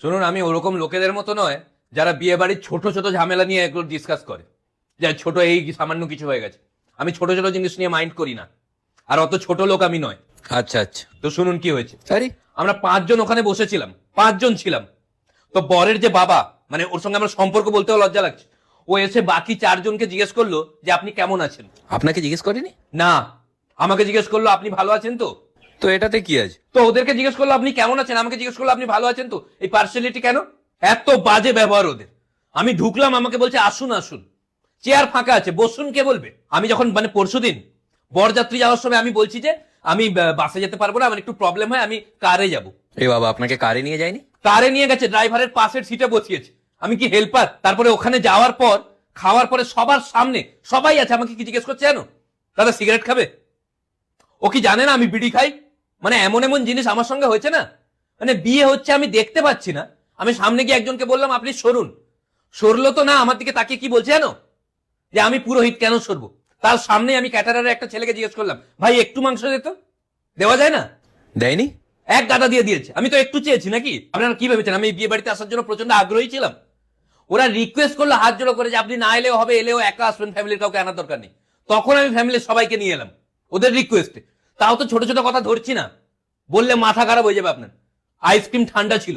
শুনুন, আমি ওরকম লোকেদের মতো নয় যারা বিয়ে বাড়ির ছোট ছোট ঝামেলা নিয়ে এগুলো ডিসকাস করে, যে ছোট এই সামান্য কিছু হয়ে গেছে। আমি ছোট ছোট জিনিস নিয়ে মাইন্ড করি না, আর অত ছোট লোক আমি নয়। আচ্ছা আচ্ছা। তো শুনুন কি হয়েছে। আরে আমরা 5 জন ওখানে বসেছিলাম, 5 জন ছিলাম। তো বরের যে বাবা, মানে ওর সঙ্গে আমার সম্পর্ক বলতেও লজ্জা লাগছে, ও এসে বাকি 4 জনকে জিজ্ঞেস করলো যে আপনি কেমন আছেন। আপনাকে জিজ্ঞেস করেনি? না, আমাকে জিজ্ঞেস করলো আপনি ভালো আছেন তো। তো এটাতে কি আছে? তো ওদেরকে জিজ্ঞেস করলো আপনি কেমন আছেন, আমাকে জিজ্ঞেস করলো আপনি ভালো আছেন তো। এই পার্সিয়ালিটি কেন? এত বাজে ব্যবহার ওদের। আমি ঢুকলাম, আমাকে বলছে আসুন আসুন, চেয়ার ফাঁকা আছে, বসুন। কে বলবে? আমি যখন মানে পরশুদিন বরযাত্রী যাওয়ার সময় আমি বলছি যে আমি বাসে যেতে পারবো না, আমার একটু প্রবলেম হয়, আমি কারে যাব। এ বাবা, আপনাকে কারে নিয়ে যায়নি? কারে নিয়ে গেছে, ড্রাইভারের পাশের সিটে বসিয়েছে। আমি কি হেল্পার? তারপরে ওখানে যাওয়ার পর, খাওয়ার পরে সবার সামনে সবাই আছে, আমাকে কি জিজ্ঞেস করছে জানো? দাদা সিগারেট খাবে? ও কি জানে না আমি বিড়ি খাই? মানে এমন এমন জিনিস আমার সঙ্গে হয়েছে না। মানে বিয়ে হচ্ছে, আমি দেখতে পাচ্ছি না। আমি সামনে গিয়ে একজনকে বললাম আপনি সরুন, সরলো তো না, আমার দিকে তাকিয়ে কি বলছে জানো? যে আমি পুরোহিত, কেন সরবো? তার সামনে আমি ক্যাটারারের একটা ছেলেকে জিজ্ঞেস করলাম, ভাই একটু মাংস দিত, দেওয়া যায় না? দেয়নি? এক গাদা দিয়ে দিয়েছে। আমি তো একটু চেয়েছি নাকি? আপনারা কি ভেবেছেন আমি এই বিয়ে বাড়িতে আসার জন্য প্রচন্ড আগ্রহী ছিলাম? ওরা রিকোয়েস্ট করলো হাত জোড়ো করে যে আপনি না এলেও হবে, এলেও একা আসবেন, ফ্যামিলির কাউকে আনার দরকার নেই। তখন আমি ফ্যামিলির সবাইকে নিয়ে এলাম ওদের রিকোয়েস্টে। তাও তো ছোট ছোট কথা ধরছি না, বললে মাথা খারাপ হয়ে যাবে আপনার। আইসক্রিম ঠান্ডা ছিল,